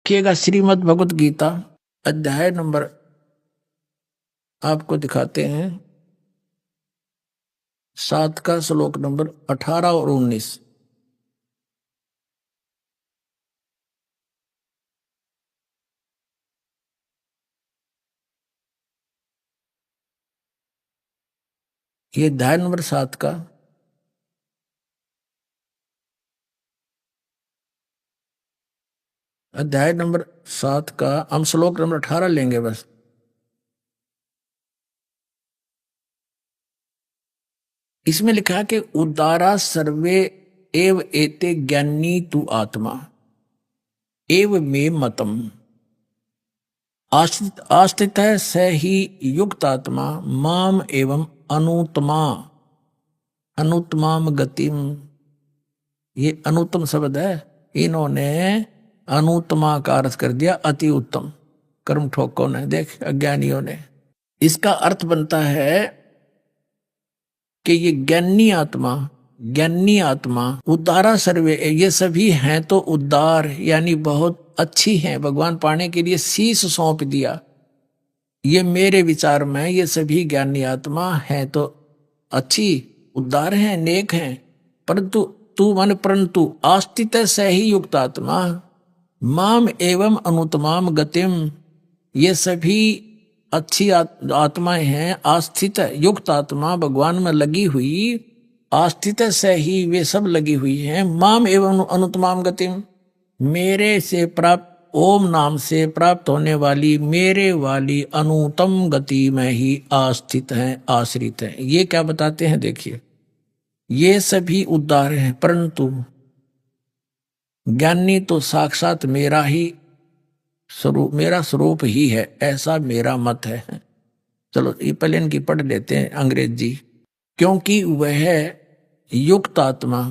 देखिएगा श्रीमद् भगवत गीता अध्याय नंबर आपको दिखाते हैं 7 का श्लोक नंबर 18 और 19। ये अध्याय नंबर 7 का अध्याय नंबर 7 का हम श्लोक नंबर 18 लेंगे बस। इसमें लिखा है कि उदारा सर्वे एव एते ज्ञानी तु आत्मा एव मे मतम आस्थित है स ही युक्त आत्मा माम एवं अनुत्तमाम गतिम। ये अनुत्तम शब्द है, इन्होंने अनुत्तमा का अर्थ कर दिया अति उत्तम। कर्म ठोकों ने, देख अज्ञानियों ने। इसका अर्थ बनता है कि ये ज्ञानी आत्मा उदारा सर्वे, ये सभी हैं तो उदार यानी बहुत अच्छी हैं, भगवान पाने के लिए शीश सौंप दिया। ये मेरे विचार में ये सभी ज्ञानी आत्मा हैं तो अच्छी उदार हैं, नेक हैं। परंतु आस्थित से ही युक्त आत्मा माम एवं अनुत्तमाम गतिम, ये सभी अच्छी आत्माएं हैं। आस्थित युक्त आत्मा भगवान में लगी हुई, आस्थित से ही वे सब लगी हुई हैं। माम एवं अनुत्तमाम गतिम, मेरे से प्राप्त ओम नाम से प्राप्त होने वाली मेरे वाली अनुत्तम गति में ही आस्थित हैं, आश्रित हैं। ये क्या बताते हैं, देखिए ये सभी उद्धार हैं, परंतु ज्ञानी तो साक्षात मेरा ही स्वरूप, मेरा स्वरूप ही है, ऐसा मेरा मत है। चलो ये पहले इनकी पढ़ लेते हैं अंग्रेजी। क्योंकि वह युक्त आत्मा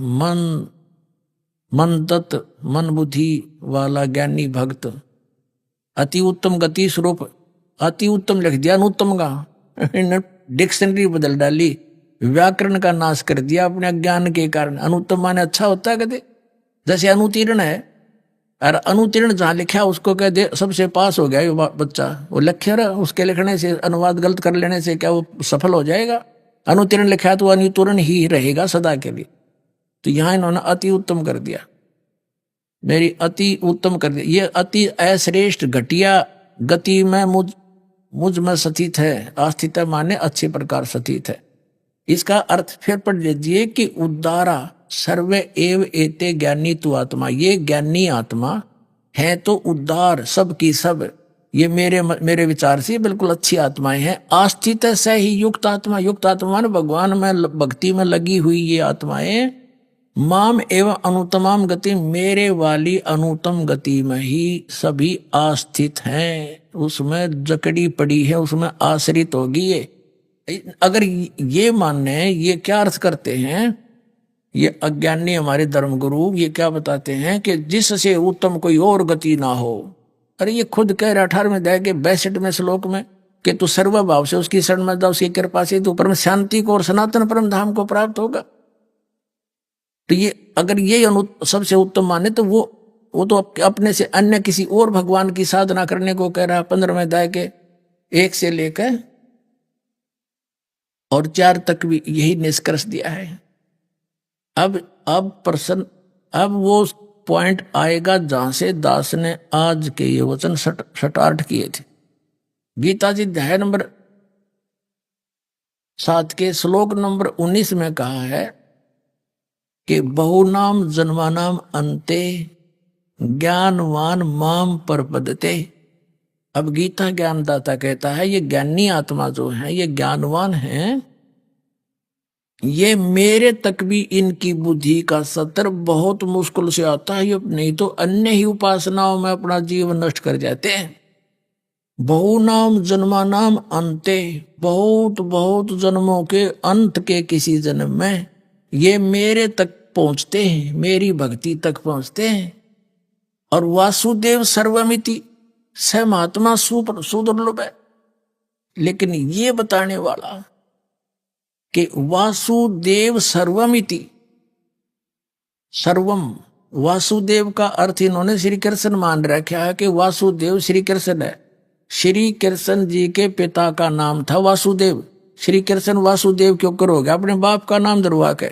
मन तत्व मन बुद्धि वाला ज्ञानी भक्त अति उत्तम गति स्वरूप, अति उत्तम लिख दिया अनुत्तम का डिक्शनरी बदल डाली, व्याकरण का नाश कर दिया अपने अज्ञान के कारण। अनुत्तम माने अच्छा होता है कहते, जैसे अनुतीर्ण है, और अनुतीर्ण जहां लिखा उसको कह दे सबसे पास हो गया ये बच्चा, वो लक्ष्य रहा, उसके लिखने से अनुवाद गलत कर लेने से क्या वो सफल हो जाएगा? अनुतीर्ण लिखा तो अनुतीर्ण ही रहेगा सदा के लिए। तो यहां इन्होंने अति उत्तम कर दिया, मेरी अति उत्तम कर दिया। ये अति अश्रेष्ठ घटिया गति में मुझ में स्थित है। आस्थित माने अच्छे प्रकार स्थित है। इसका अर्थ फिर पढ़ लीजिए कि उदारा सर्वे एव एते ज्ञानी तु आत्मा, ये ज्ञानी आत्मा है तो उद्धार सब की सब, ये मेरे विचार से बिल्कुल अच्छी आत्माएं हैं। आस्थित से ही युक्त आत्मा, युक्त आत्मा ने भगवान में भक्ति में लगी हुई ये आत्माएं माम एवं अनुत्तमाम गति, मेरे वाली अनुत्तम गति में ही सभी आस्थित हैं, उसमें जकड़ी पड़ी है, उसमें आश्रित होगी ये। अगर ये मानने, ये क्या अर्थ करते हैं ये अज्ञानी हमारे धर्मगुरु, ये क्या बताते हैं कि जिससे उत्तम कोई और गति ना हो। अरे ये खुद कह रहा 18वें अध्याय के 62वें श्लोक में कि तू सर्वभाव से उसकी शरण में जा, उसकी कृपा से तू परम शांति को और सनातन परम धाम को प्राप्त होगा। तो ये अगर ये सबसे उत्तम माने तो वो तो अपने से अन्य किसी और भगवान की साधना करने को कह रहा है। 15वें अध्याय के 1 से लेकर और 4 तक भी यही निष्कर्ष दिया है। अब वो पॉइंट आएगा जहां से दास ने आज के ये वचन स्टार्ट किए थे। गीता जी अध्याय नंबर 7 के श्लोक नंबर 19 में कहा है कि बहुनाम जन्मानाम अंते ज्ञानवान माम परपदते। अब गीता ज्ञानदाता कहता है ये ज्ञानी आत्मा जो है, ये ज्ञानवान है, ये मेरे तक भी इनकी बुद्धि का सतर बहुत मुश्किल से आता है, नहीं तो अन्य ही उपासनाओं में अपना जीवन नष्ट कर जाते हैं। बहुनाम जन्मानाम अंते, बहुत बहुत जन्मों के अंत के किसी जन्म में ये मेरे तक पहुंचते हैं, मेरी भक्ति तक पहुंचते हैं। और वासुदेव सर्वमिति, स महात्मा सुदुर्लभ है। लेकिन ये बताने वाला कि वासुदेव सर्वमिति, सर्वम वासुदेव का अर्थ इन्होंने श्री कृष्ण मान रखा है कि वासुदेव श्री कृष्ण है। श्री कृष्ण जी के पिता का नाम था वासुदेव। श्री कृष्ण वासुदेव क्यों करोगे, अपने बाप का नाम दरवा के।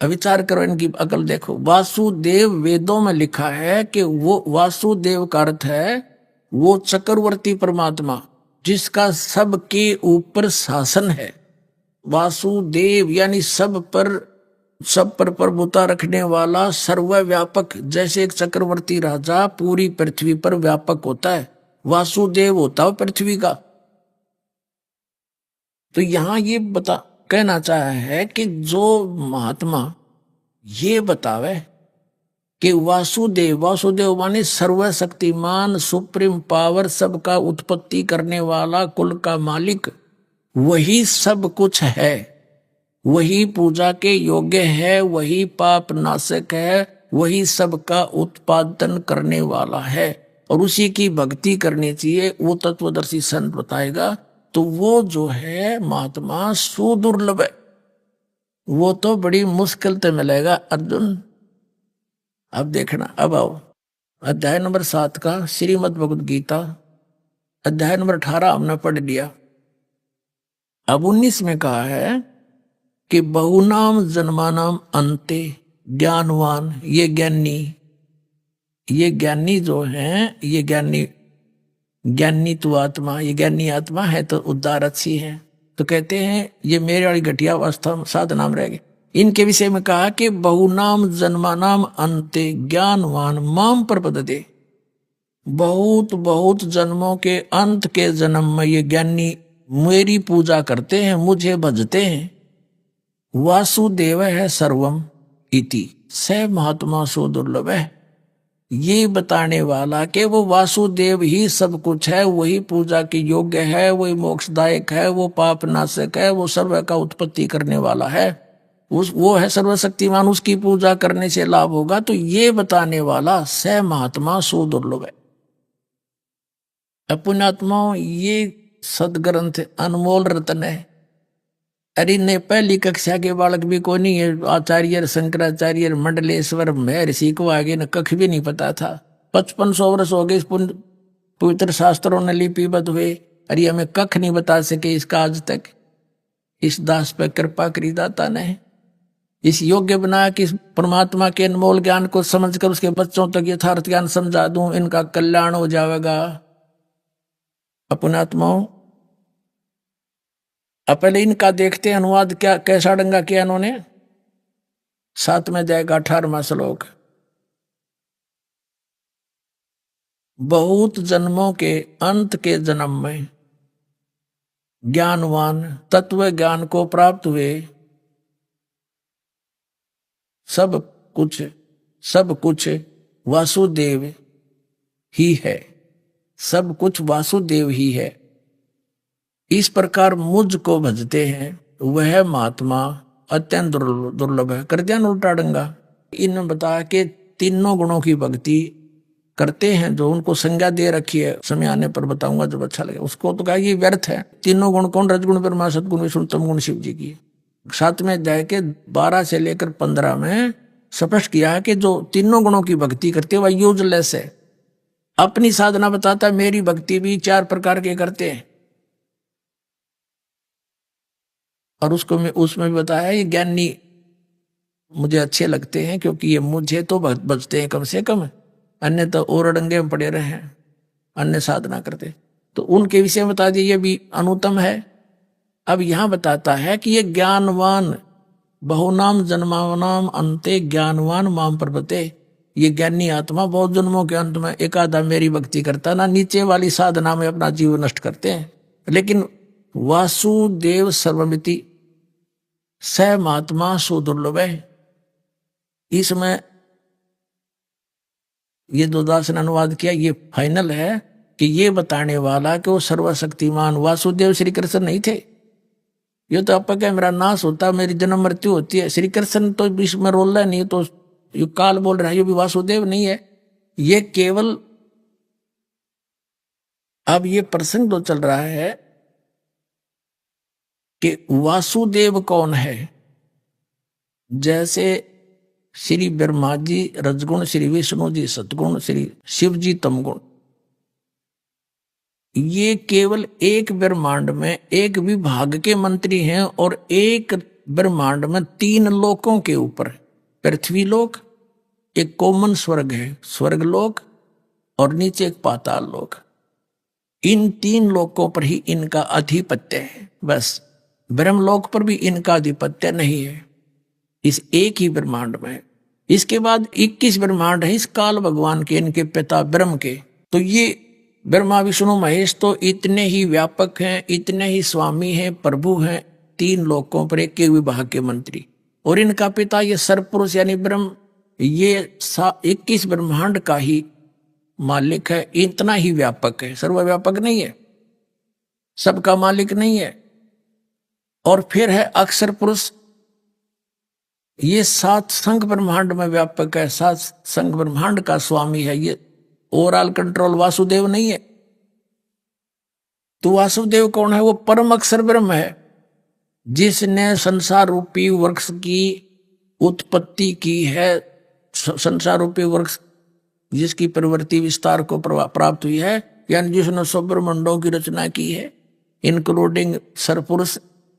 विचार करो, इनकी अकल देखो। वासुदेव वेदों में लिखा है कि वो वासुदेव का अर्थ है वो चक्रवर्ती परमात्मा जिसका सबके ऊपर शासन है। वासुदेव यानी सब पर प्रभुता रखने वाला सर्वव्यापक। जैसे एक चक्रवर्ती राजा पूरी पृथ्वी पर व्यापक होता है, वासुदेव होता है पृथ्वी का। तो यहां ये कहना चाहा है कि जो महात्मा ये बतावे कि वासुदेव माने सर्वशक्तिमान, सुप्रीम पावर, सबका उत्पत्ति करने वाला, कुल का मालिक, वही सब कुछ है, वही पूजा के योग्य है, वही पाप नाशक है, वही सबका उत्पादन करने वाला है और उसी की भक्ति करनी चाहिए। वो तत्वदर्शी संत बताएगा। तो वो जो है महात्मा सुदुर्लभ है, वो तो बड़ी मुश्किल से मिलेगा अर्जुन। अब देखना, अब आओ अध्याय नंबर 7 का श्रीमद् भगवद गीता, अध्याय नंबर 18 हमने पढ़ लिया। अब 19 में कहा है कि बहुनाम जन्मानाम अंते ज्ञानवान, ये ज्ञानी जो हैं, ये ज्ञानी तो आत्मा, ये ज्ञानी आत्मा है तो उद्धार अच्छी है। तो कहते हैं ये मेरे वाली घटिया अवस्था साधना में रहेगी। इनके विषय में कहा कि बहुनाम जन्मानाम अंते ज्ञानवान माम प्रपद्यते, बहुत बहुत जन्मों के अंत के जन्म में ये ज्ञानी मेरी पूजा करते हैं, मुझे भजते हैं। वासुदेव है सर्वम इति स महात्मा सुदुर्लभ है, ये बताने वाला कि वो वासुदेव ही सब कुछ है, वही पूजा के योग्य है, वही मोक्षदायक है, वो पाप नाशक है, वो सर्व का उत्पत्ति करने वाला है, वो है सर्वशक्तिमान, उसकी पूजा करने से लाभ होगा। तो ये बताने वाला स महात्मा सुदुर्लभ है। पुण्यात्माओं, ये सदग्रंथ अनमोल रत्न है। अरे ने पहली कक्षा के बालक भी को नहीं है, आचार्य शंकराचार्य मंडलेश्वर महर्षि को आगे न कख भी नहीं पता था। 5500 वर्ष हो गए पवित्र शास्त्रों ने लिपिबद्ध हुए, अरे हमें कख नहीं बता सके इसका आज तक। इस दास पर कृपा करी दाता ने, इस योग्य बना कि परमात्मा के अनमोल ज्ञान को समझकर उसके बच्चों तक यथार्थ ज्ञान समझा दूं, इनका कल्याण हो जाएगा। पुण्यात्माओं, पहले इनका देखते अनुवाद क्या कैसा डंगा किया इन्होंने। 7 में जाएगा 18वां श्लोक। बहुत जन्मों के अंत के जन्म में ज्ञानवान तत्व ज्ञान को प्राप्त हुए, सब कुछ वासुदेव ही है, सब कुछ वासुदेव ही है, इस प्रकार मुझ को भजते हैं, वह महात्मा अत्यंत दुर्लभ है। कर दिया न उल्टा डंगा। इन्होंने बताया कि तीनों गुणों की भक्ति करते हैं, जो उनको संज्ञा दे रखी है, समय आने पर बताऊंगा जब अच्छा लगे उसको। तो कहा ये व्यर्थ है। तीनों गुण कौन? रजगुण ब्रह्मा, सदगुण विष्णु, तम गुण शिव जी की। 7 में अध्याय के 12 से लेकर 15 में स्पष्ट किया है कि जो तीनों गुणों की भक्ति करते हैं वह यूजलेस है। अपनी साधना बताता है, मेरी भक्ति भी 4 प्रकार के करते हैं, और उसमें भी बताया ये ज्ञानी मुझे अच्छे लगते हैं क्योंकि ये मुझे तो बचते हैं कम से कम, अन्य तो और अड़ंगे में पड़े रहे हैं, अन्य साधना करते। तो उनके विषय में बता दिए ये भी अनुत्तम है। अब यहां बताता है कि ये ज्ञानवान, बहुनाम जन्मानाम अंते ज्ञानवान माम प्रपद्यते, ये ज्ञानी आत्मा बहुत जन्मों के अंत में एक आधा मेरी भक्ति करता ना, नीचे वाली साधना में अपना जीवन नष्ट करते हैं। लेकिन वासुदेव सर्वमिति स महात्मा सुदुर्लभ है। इसमें ये दो दास ने अनुवाद किया, ये फाइनल है कि ये बताने वाला कि वो सर्वशक्तिमान वासुदेव श्री कृष्ण नहीं थे। ये तो आपका क्या मेरा नाश होता, मेरी जन्म मृत्यु होती है, श्री कृष्ण तो विश्व में रोल रहा नहीं, तो ये काल बोल रहा है, ये भी वासुदेव नहीं है। ये केवल अब ये प्रसंग तो चल रहा है कि वासुदेव कौन है। जैसे श्री ब्रह्मा जी रजगुण, श्री विष्णु जी सतगुण, श्री शिव जी तमगुण। ये केवल एक ब्रह्मांड में एक विभाग के मंत्री हैं और एक ब्रह्मांड में 3 लोकों के ऊपर, पृथ्वी लोक, एक कॉमन स्वर्ग है स्वर्ग लोक, और नीचे एक पाताल लोक। इन 3 लोकों पर ही इनका आधिपत्य है, बस ब्रह्मलोक पर भी इनका आधिपत्य नहीं है, इस एक ही ब्रह्मांड में। इसके बाद 21 ब्रह्मांड है इस काल भगवान के, इनके पिता ब्रह्म के। तो ये ब्रह्मा विष्णु महेश तो इतने ही व्यापक हैं, इतने ही स्वामी हैं, प्रभु हैं, 3 लोकों पर एक विभाग के मंत्री। और इनका पिता ये सर्वपुरुष यानी ब्रह्म, ये 21 ब्रह्मांड का ही मालिक है, इतना ही व्यापक है, सर्वव्यापक नहीं है, सबका मालिक नहीं है। और फिर है अक्षर पुरुष, ये 7 संघ ब्रह्मांड में व्यापक है, 7 संघ ब्रह्मांड का स्वामी है। ये ओवरऑल कंट्रोल वासुदेव नहीं है। तो वासुदेव कौन है? वो परम अक्षर ब्रह्म है, जिसने संसार रूपी वृक्ष की उत्पत्ति की है। संसार रूपी वृक्ष जिसकी प्रवृत्ति विस्तार को प्राप्त हुई है, यानी जिसने सब ब्रह्मांडों की रचना की है, इंक्लूडिंग सरपुरुष,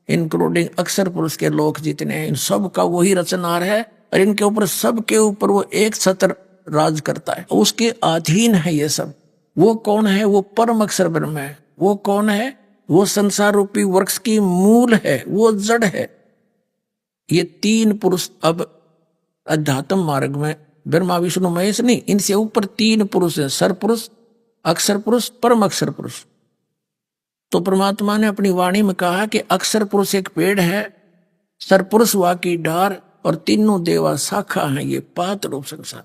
इंक्लूडिंग अक्षर पुरुष के लोक जितने हैं, इन सब का वही रचनार है। और इनके ऊपर, सबके ऊपर वो एक छत्र राज करता है, उसके अधीन है ये सब। वो कौन है? वो परम अक्षर ब्रह्म है। वो कौन है? वो संसार रूपी वृक्ष की मूल है, वो जड़ है। ये 3 पुरुष अब अध्यात्म मार्ग में, ब्रह्मा विष्णु महेश नहीं, इनसे ऊपर 3 पुरुष है, सरपुरुष, अक्षर पुरुष, परम अक्षर पुरुष। तो परमात्मा ने अपनी वाणी में कहा कि अक्षर पुरुष एक पेड़ है, सरपुरुष वा की डार, और तीनों देवा शाखा हैं, ये पात रूप संसार।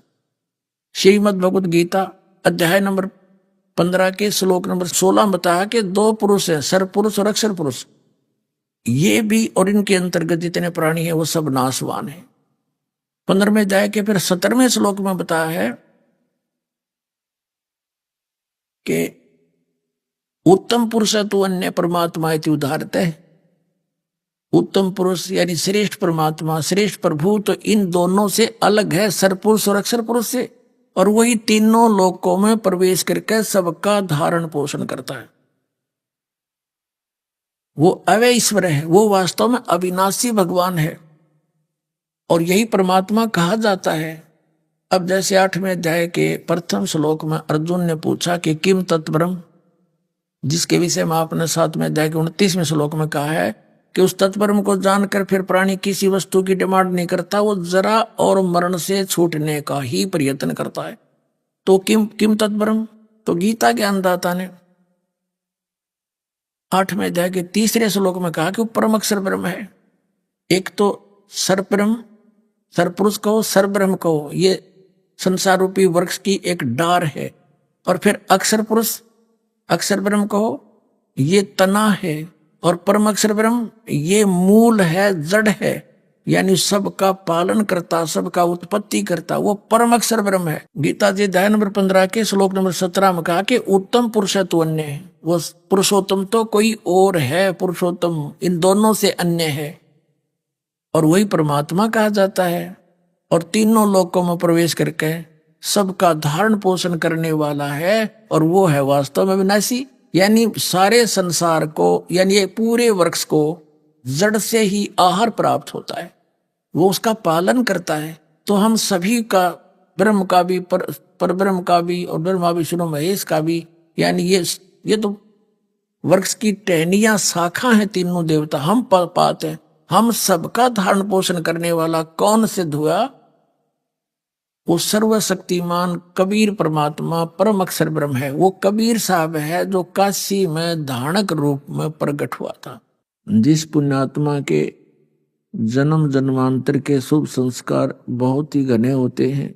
श्रीमद् भगवद गीता अध्याय नंबर 15 के श्लोक नंबर 16 बताया कि 2 पुरुष हैं, सरपुरुष और अक्षर पुरुष। ये भी और इनके अंतर्गत जितने प्राणी हैं वो सब नाशवान है। 15वें अध्याय के फिर 17वें श्लोक में बताया है कि उत्तम पुरुष तो अन्य परमात्मा इति उदाहरते है। उत्तम पुरुष यानी श्रेष्ठ परमात्मा, श्रेष्ठ प्रभु तो इन दोनों से अलग है, सरपुरुष और अक्षर पुरुष से। और वही तीनों लोकों में प्रवेश करके सबका धारण पोषण करता है। वो अव्यय ईश्वर है, वो वास्तव में अविनाशी भगवान है, और यही परमात्मा कहा जाता है। अब जैसे 8वें अध्याय के प्रथम श्लोक में अर्जुन ने पूछा कि किम तत्ब्रह्म, जिसके विषय में आपने 7वें अध्याय के 29वें श्लोक में कहा है कि उस तत्ब्रह्म को जानकर फिर प्राणी किसी वस्तु की डिमांड नहीं करता, वो जरा और मरण से छूटने का ही प्रयत्न करता है। तो किम तत्ब्रह्म, तो गीता ज्ञानदाता ने 8वें अध्याय के 3रे श्लोक में कहा कि वो परम अक्षर ब्रह्म है। एक तो सरब्रह्म, सरपुरुष कहो, सरब्रह्म कहो, ये संसार रूपी वृक्ष की एक डार है। और फिर अक्षर पुरुष, अक्षर ब्रह्म कहो, ये तना है। और परम अक्षर ब्रह्म ये मूल है, जड़ है, यानी सबका पालन करता, सबका उत्पत्ति करता, वो परम अक्षर ब्रह्म है। गीता जी अध्याय नंबर 15 के श्लोक नंबर 17 में कहा कि उत्तम पुरुष तो अन्य है, वो पुरुषोत्तम तो कोई और है, पुरुषोत्तम इन दोनों से अन्य है, और वही परमात्मा कहा जाता है। और तीनों लोकों में प्रवेश करके सबका धारण पोषण करने वाला है, और वो है वास्तव में विनाशी, यानी सारे संसार को, यानी ये पूरे वृक्ष को जड़ से ही आहार प्राप्त होता है, वो उसका पालन करता है। तो हम सभी का, ब्रह्म का भी, पर ब्रह्म का भी, और ब्रह्मा विष्णु महेश का भी, यानी ये तो वृक्ष की टहनियां, शाखा है, तीनों देवता, हम पात हैं। हम सबका धारण पोषण करने वाला कौन सिद्ध हुआ? वो सर्वशक्तिमान कबीर परमात्मा परम अक्षर ब्रह्म है। वो कबीर साहब है जो काशी में धारणक रूप में प्रकट हुआ था। जिस पुण्यात्मा के जन्म जन्मांतर के शुभ संस्कार बहुत ही घने होते हैं,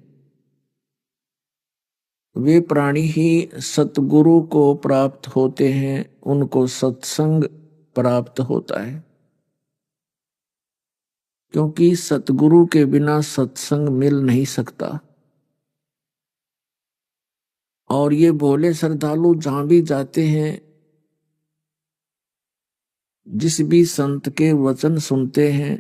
वे प्राणी ही सतगुरु को प्राप्त होते हैं, उनको सत्संग प्राप्त होता है। क्योंकि सतगुरु के बिना सत्संग मिल नहीं सकता। और ये भोले श्रद्धालु जहां भी जाते हैं, जिस भी संत के वचन सुनते हैं,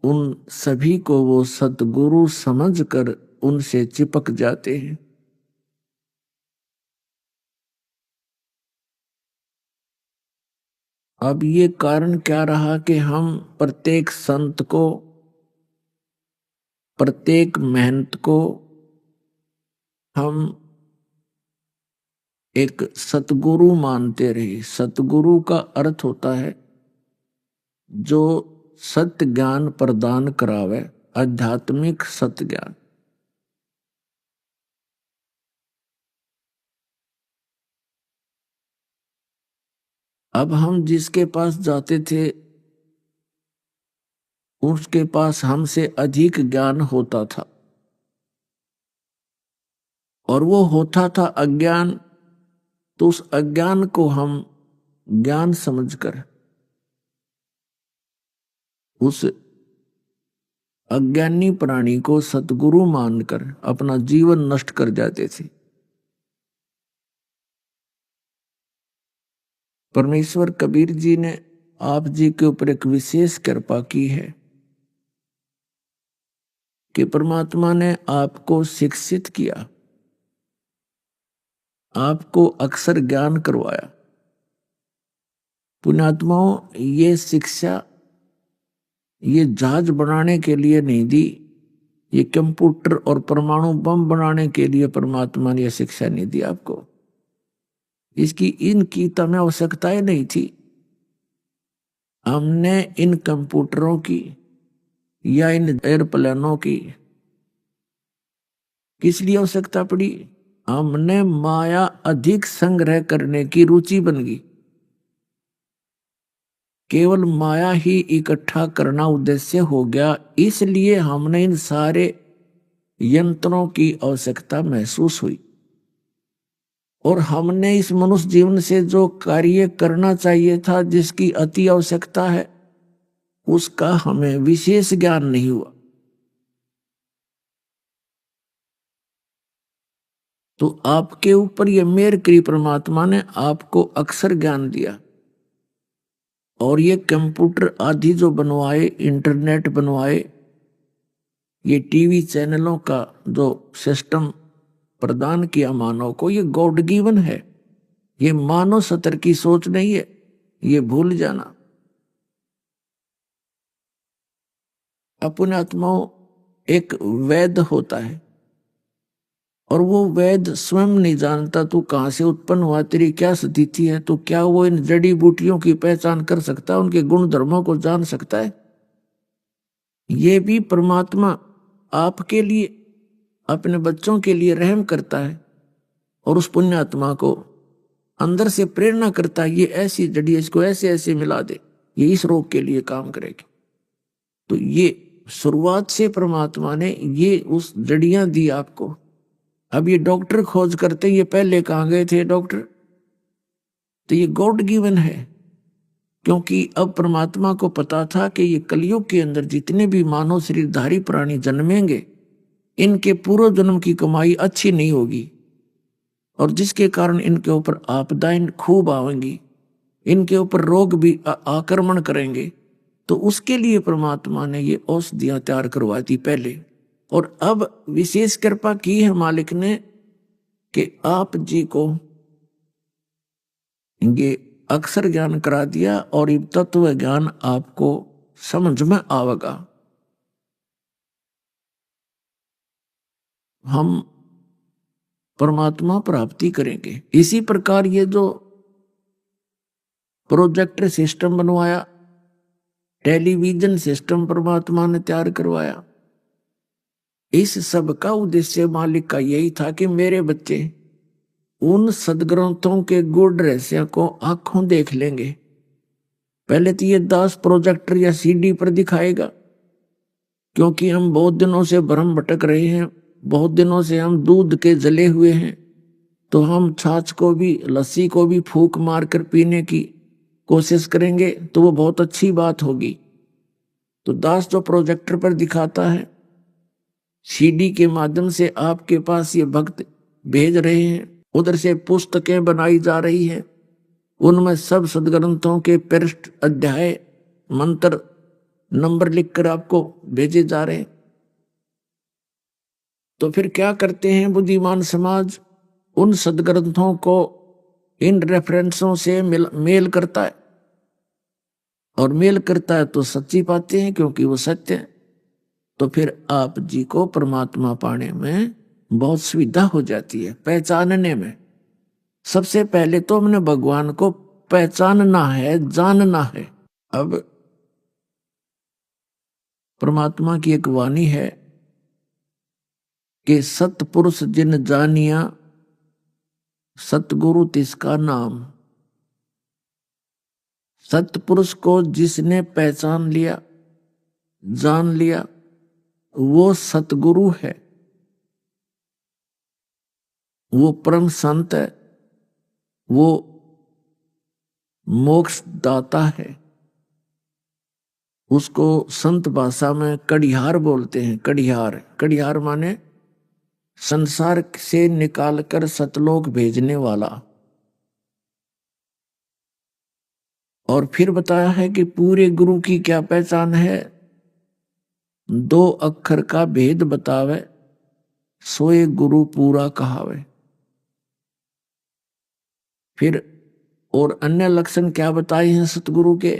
उन सभी को वो सतगुरु समझकर उनसे चिपक जाते हैं। अब ये कारण क्या रहा कि हम प्रत्येक संत को, प्रत्येक महंत को हम एक सतगुरु मानते रहे। सतगुरु का अर्थ होता है जो सत्य ज्ञान प्रदान करावे, आध्यात्मिक सत्य ज्ञान। अब हम जिसके पास जाते थे उसके पास हमसे अधिक ज्ञान होता था, और वो होता था अज्ञान। तो उस अज्ञान को हम ज्ञान समझकर उस अज्ञानी प्राणी को सतगुरु मानकर अपना जीवन नष्ट कर जाते थे। परमेश्वर कबीर जी ने आप जी के ऊपर एक विशेष कृपा की है कि परमात्मा ने आपको शिक्षित किया, आपको अक्षर ज्ञान करवाया। पुण्यात्माओं, ये शिक्षा ये जहाज बनाने के लिए नहीं दी, ये कंप्यूटर और परमाणु बम बनाने के लिए परमात्मा ने यह शिक्षा नहीं दी आपको। इसकी इनकी तमें आवश्यकताएं नहीं थी। हमने इन कंप्यूटरों की या इन एयरप्लेनों की किस लिए आवश्यकता पड़ी? हमने माया अधिक संग्रह करने की रुचि बन गई। केवल माया ही इकट्ठा करना उद्देश्य हो गया, इसलिए हमने इन सारे यंत्रों की आवश्यकता महसूस हुई। और हमने इस मनुष्य जीवन से जो कार्य करना चाहिए था, जिसकी अति आवश्यकता है, उसका हमें विशेष ज्ञान नहीं हुआ। तो आपके ऊपर ये मेहर करी परमात्मा ने, आपको अक्षर ज्ञान दिया। और ये कंप्यूटर आदि जो बनवाए, इंटरनेट बनवाए, ये टीवी चैनलों का जो सिस्टम प्रदान किया मानव को, ये गॉड गिवन है। ये मानव स्तर की सोच नहीं है, ये भूल जाना। अपने आत्माओं, एक वैद्य होता है और वो वैद्य स्वयं नहीं जानता तू कहां से उत्पन्न हुआ, तेरी क्या स्थिति है, तो क्या वो इन जड़ी बूटियों की पहचान कर सकता है, उनके गुण धर्मों को जान सकता है? ये भी परमात्मा आपके लिए, अपने बच्चों के लिए रहम करता है और उस पुण्य आत्मा को अंदर से प्रेरणा करता है, ये ऐसी जड़ी है, इसको ऐसे ऐसे मिला दे, ये इस रोग के लिए काम करेगी। तो ये शुरुआत से परमात्मा ने ये उस जड़ियां दी आपको। अब ये डॉक्टर खोज करते, ये पहले कहाँ गए थे डॉक्टर? तो ये गॉड गिवन है, क्योंकि अब परमात्मा को पता था कि ये कलयुग के अंदर जितने भी मानव शरीरधारी प्राणी जन्मेंगे, इनके पूर्व जन्म की कमाई अच्छी नहीं होगी, और जिसके कारण इनके ऊपर आपदाएं खूब आवेंगी, इनके ऊपर रोग भी आक्रमण करेंगे। तो उसके लिए परमात्मा ने ये औषधियां तैयार करवा दी पहले। और अब विशेष कृपा की है मालिक ने कि आप जी को ये अक्षर ज्ञान करा दिया, और ये तत्व ज्ञान आपको समझ में आवेगा। हम परमात्मा प्राप्ति करेंगे। इसी प्रकार ये जो प्रोजेक्टर सिस्टम बनवाया, टेलीविजन सिस्टम परमात्मा ने तैयार करवाया, इस सब का उद्देश्य मालिक का यही था कि मेरे बच्चे उन सदग्रंथों के गुण रहस्य को आंखों देख लेंगे। पहले तो ये 10 प्रोजेक्टर या सीडी पर दिखाएगा, क्योंकि हम बहुत दिनों से भ्रम भटक रहे हैं, बहुत दिनों से हम दूध के जले हुए हैं, तो हम छाछ को भी, लस्सी को भी फूंक मार कर पीने की कोशिश करेंगे, तो वो बहुत अच्छी बात होगी। तो 10 जो प्रोजेक्टर पर दिखाता है, सीडी के माध्यम से आपके पास ये भक्त भेज रहे हैं, उधर से पुस्तकें बनाई जा रही हैं, उनमें सब सदग्रंथों के पृष्ठ, अध्याय, मंत्र नंबर लिखकर आपको भेजे जा रहे हैं। तो फिर क्या करते हैं बुद्धिमान समाज? उन सदग्रंथों को इन रेफरेंसों से मेल करता है, और मेल करता है तो सच्ची पाते हैं क्योंकि वो सत्य है। तो फिर आप जी को परमात्मा पाने में बहुत सुविधा हो जाती है, पहचानने में। सबसे पहले तो हमने भगवान को पहचानना है, जानना है। अब परमात्मा की एक वाणी है कि सतपुरुष जिन जानिया सतगुरु तिसका नाम। सतपुरुष को जिसने पहचान लिया, जान लिया, वो सतगुरु है, वो परम संत है, वो मोक्ष दाता है। उसको संत भाषा में कड़िहार बोलते हैं। कड़िहार, कड़िहार माने संसार से निकालकर सतलोक भेजने वाला। और फिर बताया है कि पूरे गुरु की क्या पहचान है? 2 अक्षर का भेद बतावे, सोए गुरु पूरा कहावे। फिर और अन्य लक्षण क्या बताए हैं सतगुरु के?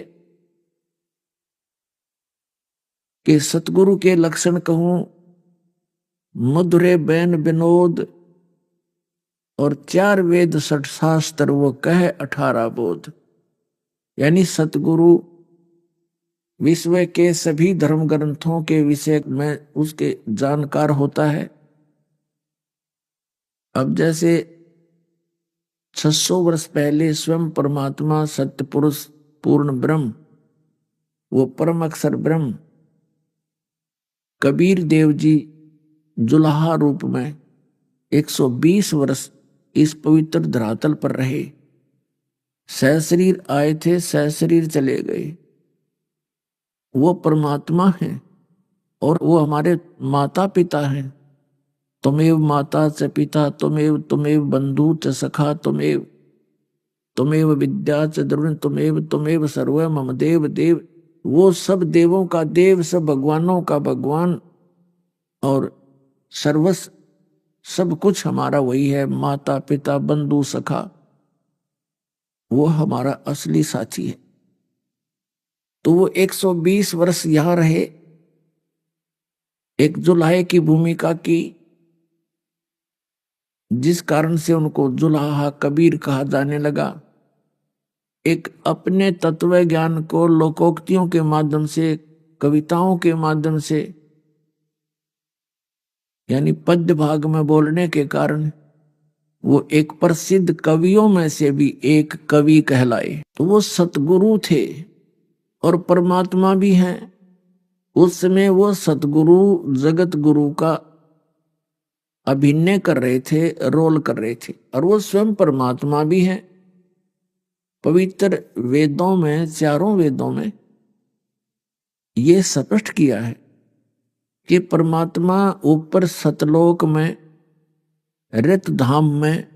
कि सतगुरु के लक्षण कहूं, मधुरे बैन विनोद, और 4 वेद 6 शास्त्र वो कहे 18 बोध। यानी सतगुरु विश्व के सभी धर्म ग्रंथों के विषय में उसके जानकार होता है। अब जैसे 600 वर्ष पहले स्वयं परमात्मा सत्य पुरुष पूर्ण ब्रह्म, वो परम अक्षर ब्रह्म कबीर देव जी जुलाहा रूप में 120 वर्ष इस पवित्र धरातल पर रहे। सहशरीर आए थे, सहशरीर चले गए। वो परमात्मा है और वो हमारे माता पिता हैं। तुमेव माता च पिता तुमेव, तुमेव बंधु च सखा तुमेव, तुमेव विद्या च द्रविण तुमेव, तुमेव सर्व मम देव देव। वो सब देवों का देव, सब भगवानों का भगवान, और सर्वस्व सब कुछ हमारा वही है। माता पिता बंधु सखा, वो हमारा असली साथी है। तो वो 120 वर्ष यहां रहे, एक जुलाहे की भूमिका की, जिस कारण से उनको जुलाहा कबीर कहा जाने लगा। एक अपने तत्व ज्ञान को लोकोक्तियों के माध्यम से, कविताओं के माध्यम से, यानी पद्य भाग में बोलने के कारण वो एक प्रसिद्ध कवियों में से भी एक कवि कहलाए। तो वो सतगुरु थे और परमात्मा भी हैं। उस समय वो सतगुरु जगत गुरु का अभिनय कर रहे थे, रोल कर रहे थे, और वो स्वयं परमात्मा भी हैं। पवित्र वेदों में, चारों वेदों में ये स्पष्ट किया है कि परमात्मा ऊपर सतलोक में, रत धाम में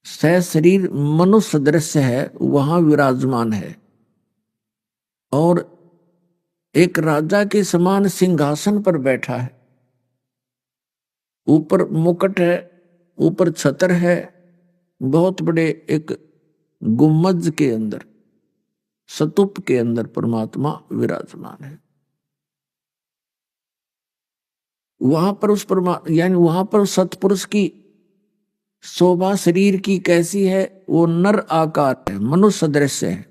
सशरीर मनुष्य दृश्य है, वहां विराजमान है, और एक राजा के समान सिंहासन पर बैठा है। ऊपर मुकुट है, ऊपर छतर है, बहुत बड़े एक गुम्मज के अंदर, स्तूप के अंदर परमात्मा विराजमान है। वहां पर उस यानी वहां पर सतपुरुष की शोभा शरीर की कैसी है? वो नर आकार है, मनुष्य दृश्य है।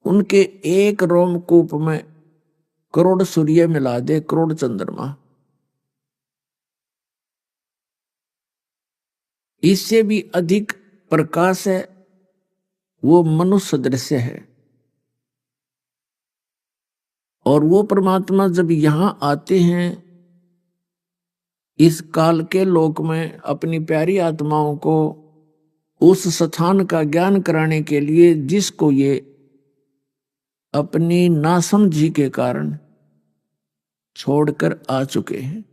उनके एक रोमकूप में करोड़ सूर्य मिला दे, करोड़ चंद्रमा। इससे भी अधिक प्रकाश है, वो मनुष्य दृश्य है। और वो परमात्मा जब यहां आते हैं इस काल के लोक में, अपनी प्यारी आत्माओं को उस स्थान का ज्ञान कराने के लिए, जिसको ये अपनी नासमझी के कारण छोड़कर आ चुके हैं,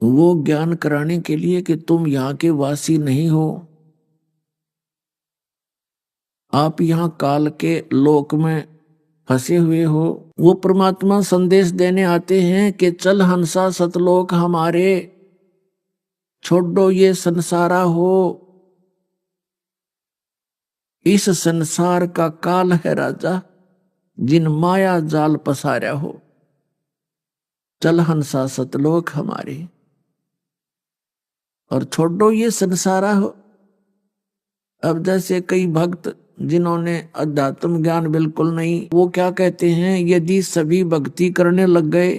वो ज्ञान कराने के लिए कि तुम यहाँ के वासी नहीं हो, आप यहाँ काल के लोक में फंसे हुए हो, वो परमात्मा संदेश देने आते हैं कि चल हंसा सतलोक हमारे, छोड़ो ये संसारा हो। इस संसार का काल है राजा, जिन माया जाल पसारा हो, चल हंसा सतलोक हमारे, और छोड़ो ये संसारा हो। अब जैसे कई भक्त जिन्होंने अध्यात्म ज्ञान बिल्कुल नहीं, वो क्या कहते हैं, यदि सभी भक्ति करने लग गए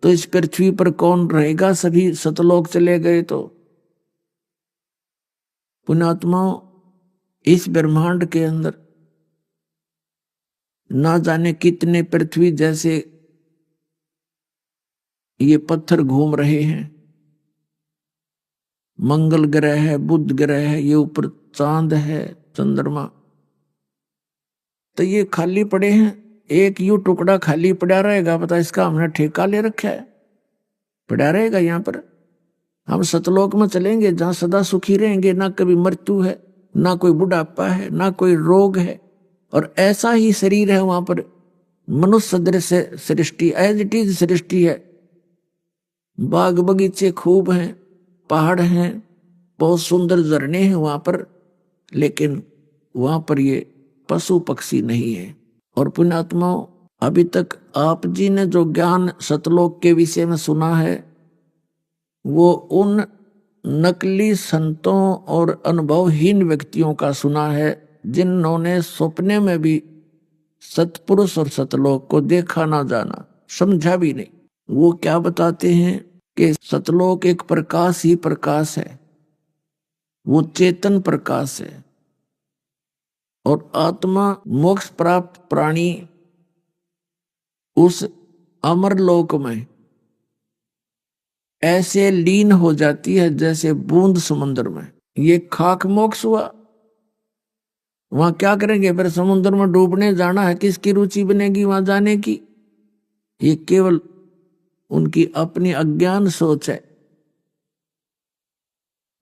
तो इस पृथ्वी पर कौन रहेगा, सभी सतलोक चले गए तो। पुण्यात्माओं, इस ब्रह्मांड के अंदर ना जाने कितने पृथ्वी जैसे ये पत्थर घूम रहे हैं। मंगल ग्रह है, बुध ग्रह है, ये ऊपर चांद है, चंद्रमा, तो ये खाली पड़े हैं। एक यूं टुकड़ा खाली पड़ा रहेगा, पता इसका हमने ठेका ले रखा है, पड़ा रहेगा यहाँ पर। हम सतलोक में चलेंगे जहां सदा सुखी रहेंगे, ना कभी मृत्यु है, ना कोई बुढ़ापा है, ना कोई रोग है, और ऐसा ही शरीर है वहां पर। मनुष्य सदृश सृष्टि, एज इट इज सृष्टि है। बाग बगीचे खूब हैं, पहाड़ हैं, बहुत सुंदर झरने हैं वहां पर, लेकिन वहां पर ये पशु पक्षी नहीं है। और पुण्यात्माओं, अभी तक आप जी ने जो ज्ञान सतलोक के विषय में सुना है, वो उन नकली संतों और अनुभवहीन व्यक्तियों का सुना है, जिन्होंने सपने में भी सतपुरुष और सतलोक को देखा ना जाना, समझा भी नहीं। वो क्या बताते हैं कि सतलोक एक प्रकाश ही प्रकाश है, वो चेतन प्रकाश है, और आत्मा मोक्ष प्राप्त प्राणी उस अमर लोक में ऐसे लीन हो जाती है जैसे बूंद समुद्र में। ये खाक मोक्ष हुआ, वहां क्या करेंगे फिर, समुद्र में डूबने जाना है, किसकी रुचि बनेगी वहां जाने की। ये केवल उनकी अपनी अज्ञान सोच है।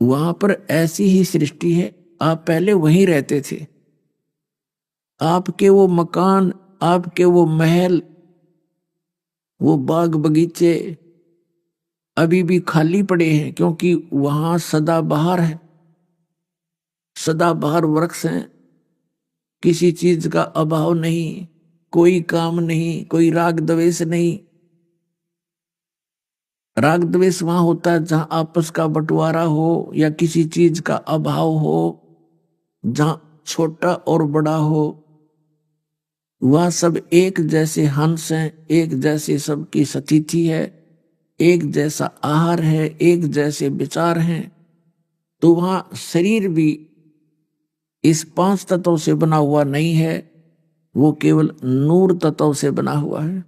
वहां पर ऐसी ही सृष्टि है, आप पहले वहीं रहते थे, आपके वो मकान, आपके वो महल, वो बाग बगीचे अभी भी खाली पड़े हैं, क्योंकि वहां सदाबहार है, सदाबहार वृक्ष हैं, किसी चीज का अभाव नहीं, कोई काम नहीं, कोई राग द्वेष नहीं। राग द्वेष वहां होता है जहां आपस का बंटवारा हो, या किसी चीज का अभाव हो, जहां छोटा और बड़ा हो। वह सब एक जैसे हंस हैं, एक जैसे सबकी स्थिति है, एक जैसा आहार है, एक जैसे विचार हैं। तो वहां शरीर भी इस 5 तत्वों से बना हुआ नहीं है, वो केवल नूर तत्व से बना हुआ है।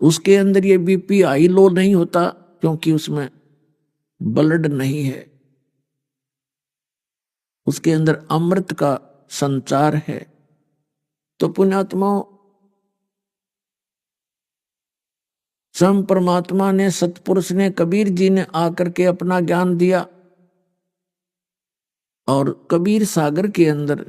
उसके अंदर ये बीपी हाई लो नहीं होता, क्योंकि उसमें ब्लड नहीं है। उसके अंदर अमृत का संचार है। तो पुण्यात्माओं, स्वयं परमात्मा ने, सतपुरुष ने, कबीर जी ने आकर के अपना ज्ञान दिया, और कबीर सागर के अंदर